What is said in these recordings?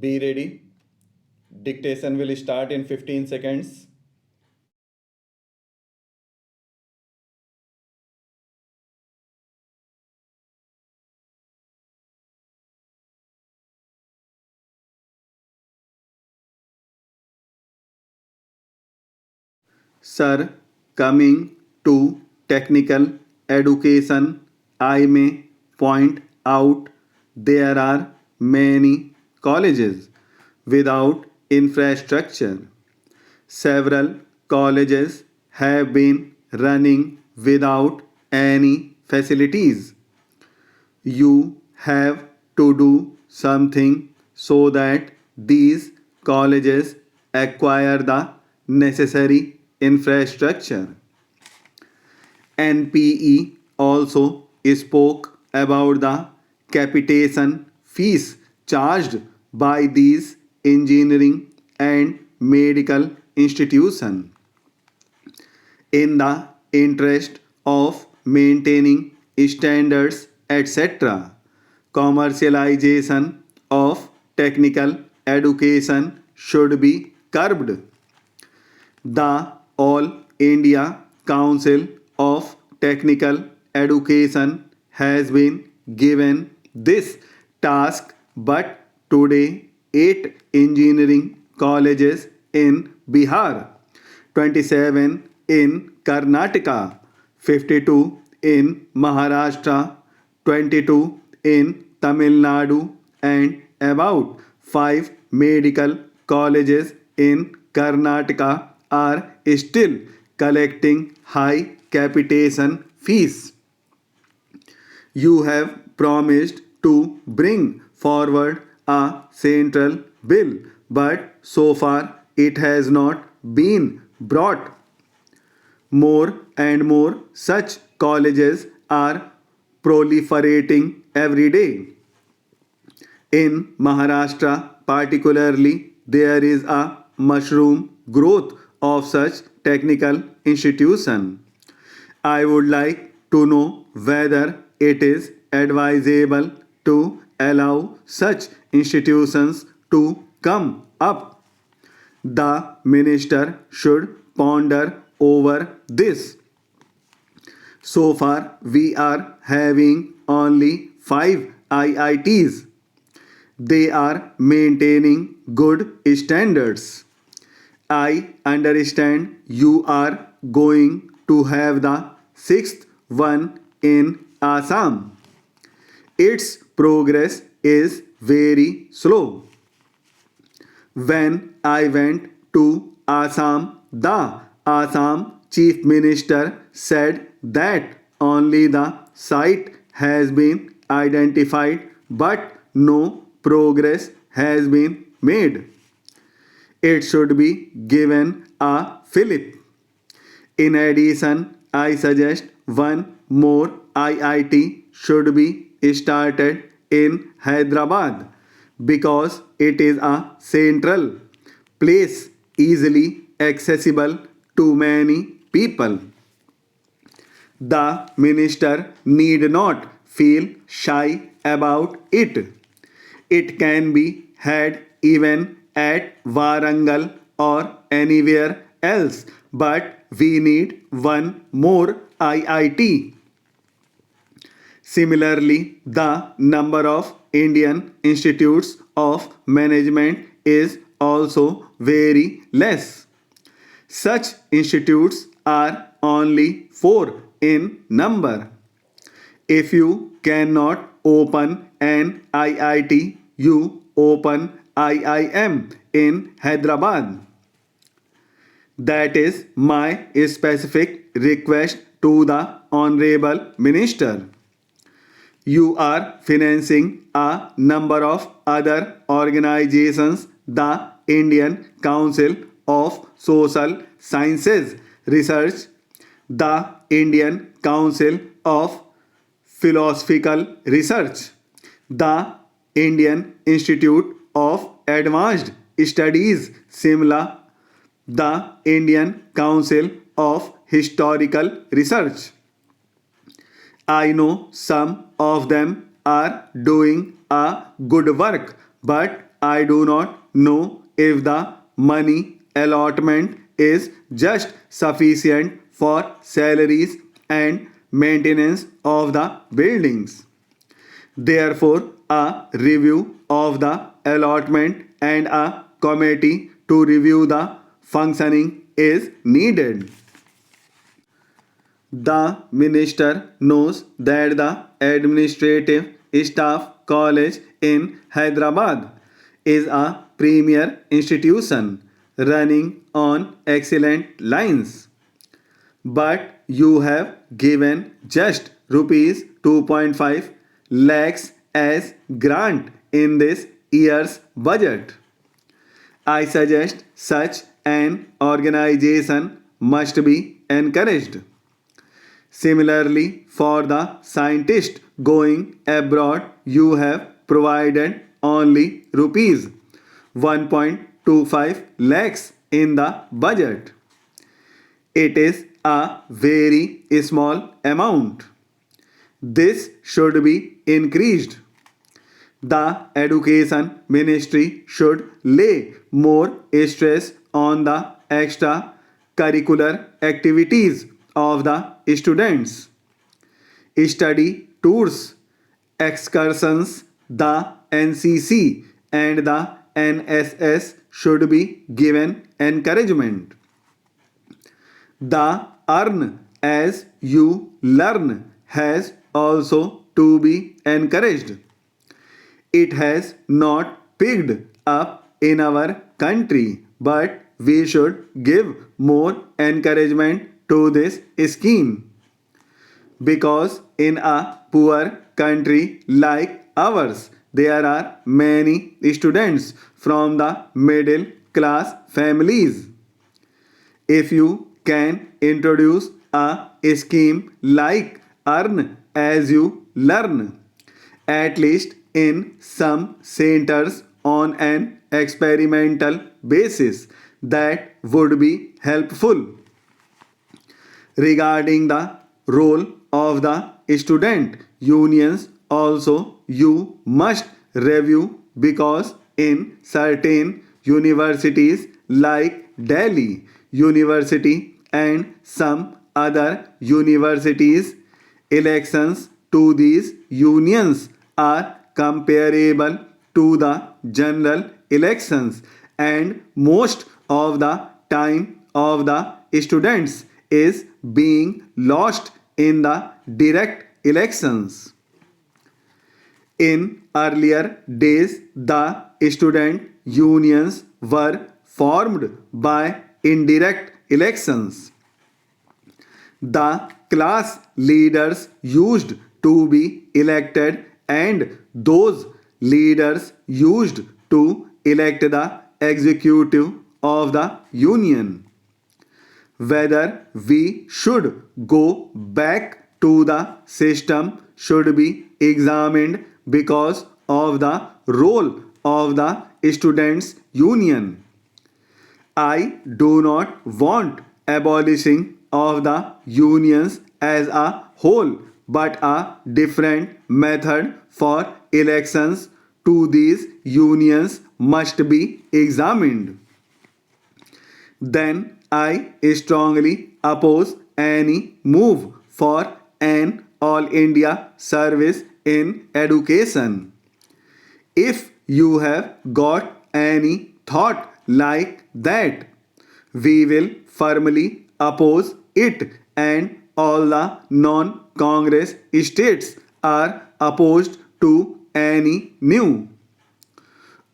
Be ready. Dictation will start in 15 seconds. Sir, coming to technical education, I may point out there are many colleges without infrastructure. Several colleges have been running without any facilities. You have to do something so that these colleges acquire the necessary infrastructure. NPE also spoke about the capitation fees charged by these engineering and medical institutions. In the interest of maintaining standards, etc., commercialization of technical education should be curbed. The All India Council of Technical Education has been given this task, but today 8 engineering colleges in Bihar, 27 in Karnataka, 52 in Maharashtra, 22 in Tamil Nadu, and about 5 medical colleges in Karnataka are still collecting high capitation fees. You have promised to bring forward a central bill, but so far it has not been brought. More and more such colleges are proliferating every day. In Maharashtra, particularly, there is a mushroom growth of such technical institution. I would like to know whether it is advisable to allow such institutions to come up. The minister should ponder over this. So far, we are having only 5 IITs. They are maintaining good standards. I understand you are going to have the sixth one in Assam. Its progress is very slow. When I went to Assam, the Assam Chief Minister said that only the site has been identified but no progress has been made. It should be given a fillip. In addition, I suggest one more IIT should be started in Hyderabad because it is a central place easily accessible to many people. The minister need not feel shy about it. It can be had even at Warangal or anywhere else, but we need one more IIT. Similarly, the number of Indian institutes of management is also very less. Such institutes are only 4 in number. If you cannot open an IIT, you open IIM in Hyderabad. That is my specific request to the Honorable Minister. You are financing a number of other organizations, the Indian Council of Social Sciences Research, the Indian Council of Philosophical Research, the Indian Institute of Advanced Studies, Simla, the Indian Council of Historical Research. I know some of them are doing a good work, but I do not know if the money allotment is just sufficient for salaries and maintenance of the buildings. Therefore, a review of the allotment and a committee to review the functioning is needed. The minister knows that the administrative staff college in Hyderabad is a premier institution running on excellent lines. But you have given just rupees 2.5 lakhs as grant in this year's budget. I suggest such an organization must be encouraged. Similarly, for the scientist going abroad, you have provided only rupees 1.25 lakhs in the budget. It is a very small amount. This should be increased. The education ministry should lay more stress on the extra curricular activities of the students. Study tours, excursions, the NCC and the NSS should be given encouragement. The earn as you learn has also to be encouraged. It has not picked up in our country, but we should give more encouragement to this scheme because in a poor country like ours, there are many students from the middle class families. If you can introduce a scheme like earn as you learn, at least in some centers on an experimental basis, that would be helpful. Regarding the role of the student unions, also you must review because in certain universities like Delhi University and some other universities, elections to these unions are comparable to the general elections, and most of the time of the students is being lost in the direct elections. In earlier days, the student unions were formed by indirect elections. The class leaders used to be elected, and those leaders used to elect the executive of the union. Whether we should go back to the system should be examined because of the role of the students' union. I do not want abolishing of the unions as a whole, but a different method for elections to these unions must be examined. Then I strongly oppose any move for an all India service in education. If you have got any thought like that, we will firmly oppose it, and all the non-Congress states are opposed to any new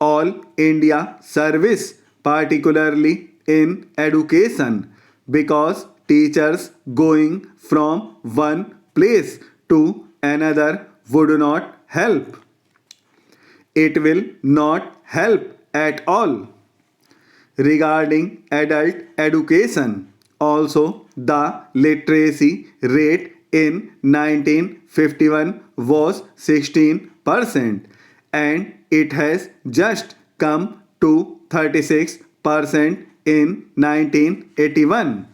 all India service, particularly in education, because teachers going from one place to another would not help. It will not help at all. Regarding adult education, also the literacy rate in 1951 was 16%, and it has just come to 36% in 1981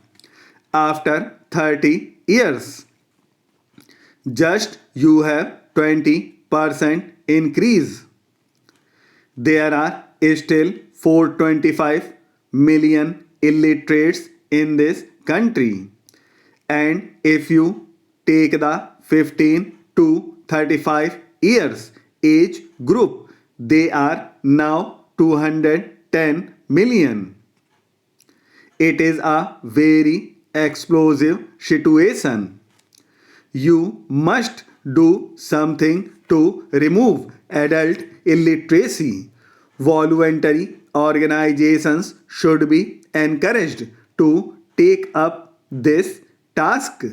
after 30 years. Just you have 20% increase. There are still 425 million illiterates in this country. And if you take the 15 to 35 years age group, they are now 210 million. It is a very explosive situation. You must do something to remove adult illiteracy. Voluntary organizations should be encouraged to take up this task.